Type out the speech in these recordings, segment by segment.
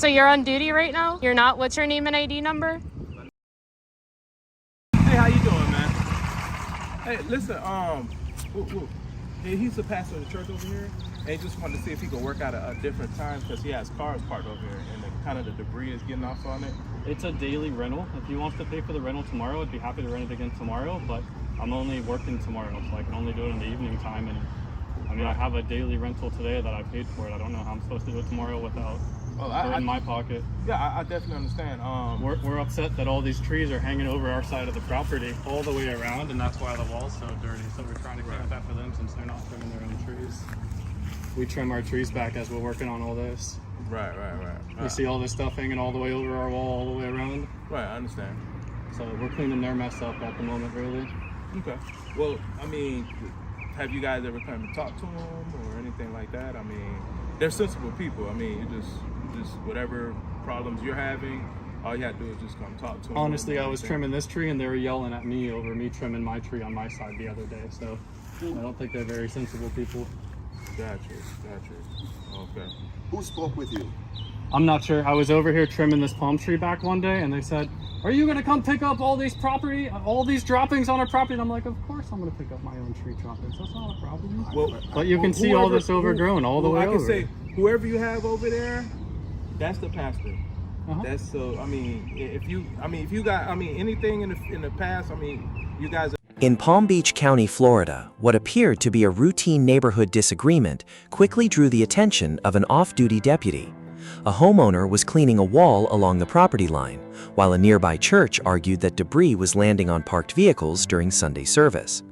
So you're on duty right now? You're not? What's your name and ID number? Hey, how you doing, man? Hey, listen, he's the pastor of the church over here, and he just wanted to see if he could work out a different time because he has cars parked over here, and the debris is getting off on it. It's a daily rental. If he wants to pay for the rental tomorrow, I'd be happy to rent it again tomorrow, but I'm only working tomorrow, so I can only do it in the evening time, and I mean, I have a daily rental today that I paid for it. I don't know how I'm supposed to do it tomorrow without it in my pocket. Yeah, I definitely understand. We're upset that all these trees are hanging over our side of the property all the way around, and that's why the wall's so dirty. So we're trying to clean up after them since they're not trimming their own trees. We trim our trees back as we're working on all this. Right. We see all this stuff hanging all the way over our wall, all the way around. Right, I understand. So we're cleaning their mess up at the moment, really. Okay. Well, I mean, have you guys ever come and talk to them or anything like that? I mean, they're sensible people. I mean, you just whatever problems you're having, all you have to do is just come talk to them. Honestly, I was trimming this tree and they were yelling at me over me trimming my tree on my side the other day. So I don't think they're very sensible people. Gotcha. Okay. Who spoke with you? I'm not sure. I was over here trimming this palm tree back one day and they said, "Are you going to come pick up all these droppings on our property?" And I'm like, of course I'm going to pick up my own tree droppings. That's not a problem. Well, but you can see all this overgrown all the way over. I can say, whoever you have over there, that's the pastor. That's so. I mean, if you got, anything in the past, you guys. In Palm Beach County, Florida, what appeared to be a routine neighborhood disagreement quickly drew the attention of an off-duty deputy. A homeowner was cleaning a wall along the property line, while a nearby church argued that debris was landing on parked vehicles during Sunday service.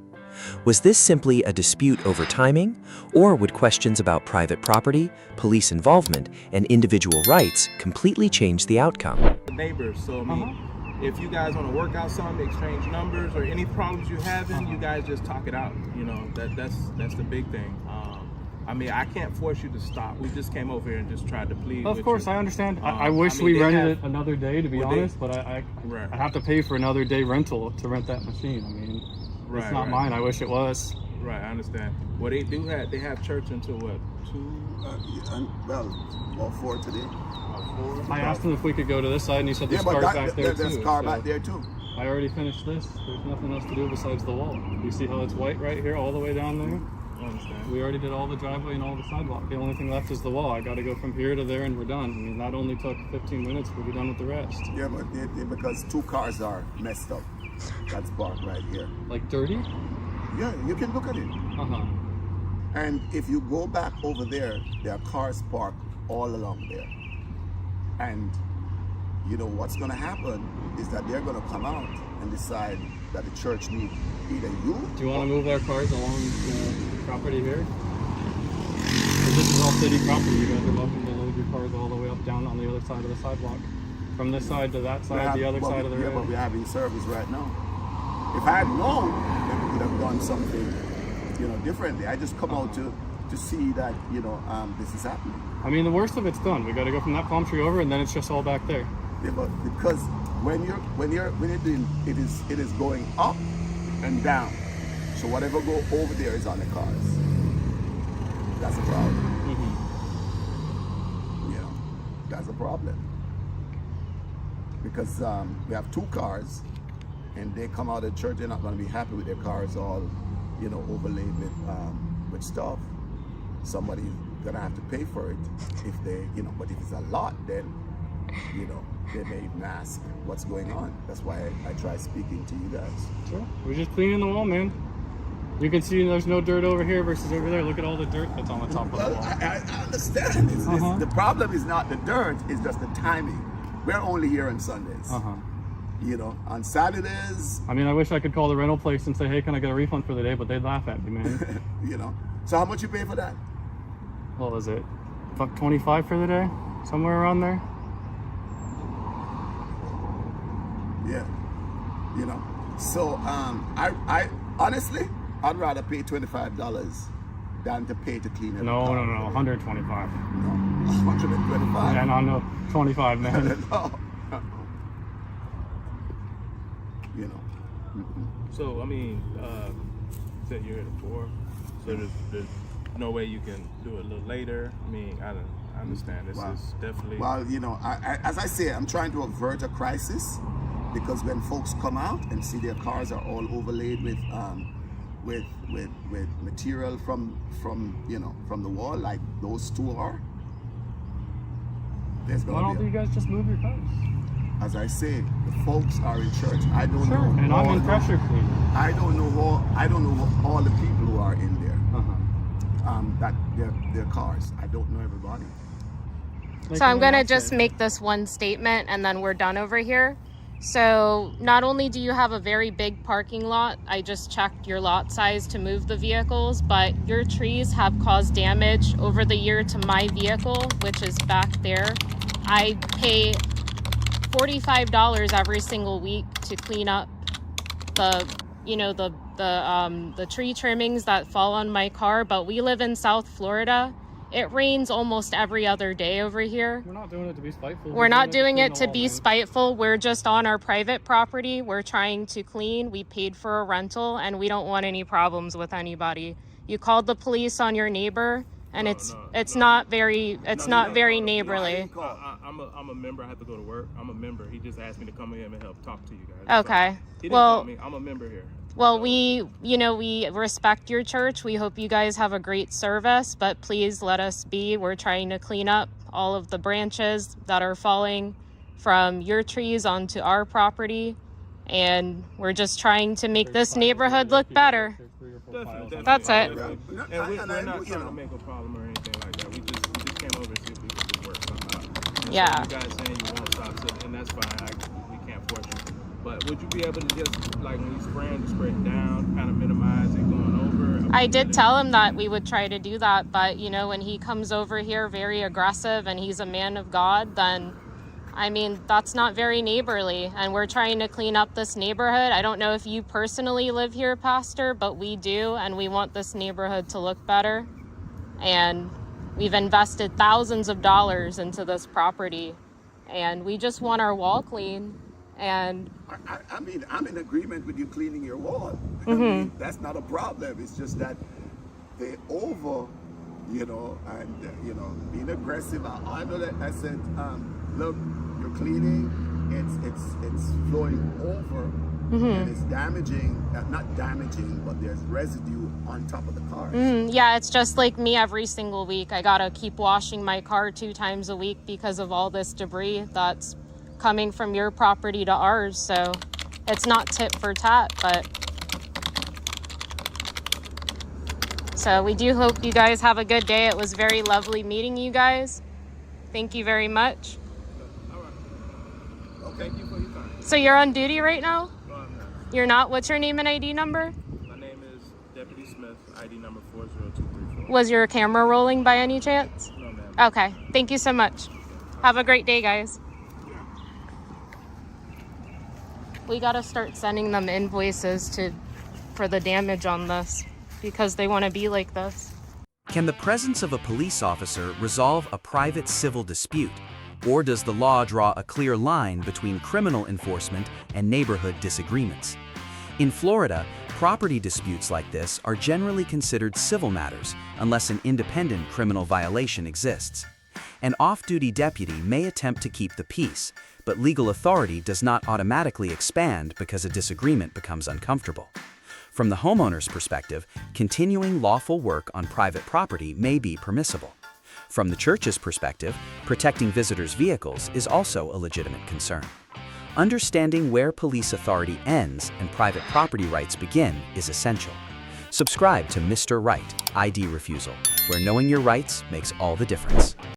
Was this simply a dispute over timing, or would questions about private property, police involvement, and individual rights completely change the outcome? The neighbors, so if you guys want to work out something, exchange numbers, or any problems you're having, you guys just talk it out. You know, that's the big thing. I can't force you to stop. We just came over here and just tried to plead. Of course, I understand. I wish we rented it another day, to be honest, but I have to pay for another day rental to rent that machine. I mean, it's not mine. I wish it was. Right, I understand. Well, they have church until what, 2? About 4 today. About 4? I asked him if we could go to this side, and he said there's cars back there too. There's a car back there too. I already finished this. There's nothing else to do besides the wall. You see how it's white right here, all the way down there? I understand. We already did all the driveway and all the sidewalk. The only thing left is the wall. I got to go from here to there, and we're done. I mean, that only took 15 minutes. We'll be done with the rest. Yeah, but because 2 cars are messed up. That's parked right here. Like dirty? Yeah, you can look at it. And if you go back over there are cars parked all along there. And you know what's going to happen is that they're going to come out and decide that the church needs either you. Do you want to move our cars along the property here? This is all city property. You guys are welcome to load your cars all the way up down on the other side of the sidewalk. From this side to that side, the other side of the road. Yeah, but we're having service right now. If I had known, then we could have done something, differently. I just come out to see that, this is happening. I mean, the worst of it's done. We got to go from that palm tree over, and then it's just all back there. Yeah, but because when you're doing it is going up and down. So whatever go over there is on the cars. That's a problem. That's a problem. Because we have 2 cars, and they come out of church, they're not going to be happy with their cars all, overlaid with stuff. Somebody's going to have to pay for it if they, but if it's a lot, then, they may even ask what's going on. That's why I try speaking to you guys. Sure. We're just cleaning the wall, man. You can see there's no dirt over here versus over there. Look at all the dirt that's on the top of the wall. I understand. The problem is not the dirt, it's just the timing. We're only here on Sundays. On Saturdays. I mean, I wish I could call the rental place and say, "Hey, can I get a refund for the day?" But they'd laugh at me, man. So how much you pay for that? What was it? $25 for the day? Somewhere around there? Yeah. So I honestly, I'd rather pay $25 than to pay to clean it. No, 125. No, 125. Yeah, no, 25, man. No. So you said you're here at 4, so there's no way you can do it a little later. I I understand. This Well, is definitely. Well, you know, as I say, I'm trying to avert a crisis, because when folks come out and see their cars are all overlaid with material from you know, from the wall, like those two are, there's Why gonna don't be you guys just move your cars? as I say, the folks are in church. I don't Sure. know. And I'm in pressure cleaning. I don't know all the people who are in there. That their cars. I don't know everybody. So I'm going to just make this one statement and then we're done over here. So not only do you have a very big parking lot, I just checked your lot size to move the vehicles, but your trees have caused damage over the year to my vehicle, which is back there. I pay $45 every single week to clean up the tree trimmings that fall on my car, but we live in South Florida. It rains almost every other day over here. We're not doing it to be spiteful. We're not doing it to be spiteful. We're just on our private property. We're trying to clean. We paid for a rental and we don't want any problems with anybody. You called the police on your neighbor and it's not very neighborly. I'm a member. I have to go to work. I'm a member. He just asked me to come here and help talk to you guys. Okay. He didn't call me. I'm a member here. Well, we respect your church. We hope you guys have a great service, but please let us be. We're trying to clean up all of the branches that are falling from your trees onto our property, and we're just trying to make this neighborhood look better. Definitely. That's it. And we're not trying to make a problem or anything like that. We just came over to see if we could just work something out. Yeah. So you guys saying you won't stop, so, and that's fine. We can't force you. But would you be able to just, like, when you spraying, just spray it down, kind of minimize it going over? I did tell him that we would try to do that, but you know, when he comes over here very aggressive and he's a man of God, then I mean, that's not very neighborly, and we're trying to clean up this neighborhood. I don't know if you personally live here, Pastor, but we do, and we want this neighborhood to look better. And we've invested thousands of dollars into this property, and we just want our wall clean. And I mean, I'm in agreement with you cleaning your wall. I mean, that's not a problem. It's just that they you know, and you know, being aggressive. I know that I said, look, you're cleaning. It's flowing over, and it's damaging. Not damaging, but there's residue on top of the car. Yeah, it's just like me every single week. I gotta keep washing my car 2 times a week because of all this debris that's coming from your property to ours. So it's not tit for tat, but so we do hope you guys have a good day. It was very lovely meeting you guys. Thank you very much. All right. Okay. Thank you for your time. So you're on duty right now? No, I'm not. You're not? What's your name and ID number? My name is Deputy Smith, ID number 40234. Was your camera rolling by any chance? No, ma'am. Okay. Thank you so much. Have a great day, guys. We gotta start sending them invoices for the damage on this because they want to be like this. Can the presence of a police officer resolve a private civil dispute? Or does the law draw a clear line between criminal enforcement and neighborhood disagreements? In Florida, property disputes like this are generally considered civil matters unless an independent criminal violation exists. An off-duty deputy may attempt to keep the peace, but legal authority does not automatically expand because a disagreement becomes uncomfortable. From the homeowner's perspective, continuing lawful work on private property may be permissible. From the church's perspective, protecting visitors' vehicles is also a legitimate concern. Understanding where police authority ends and private property rights begin is essential. Subscribe to Mr. Right, ID Refusal, where knowing your rights makes all the difference.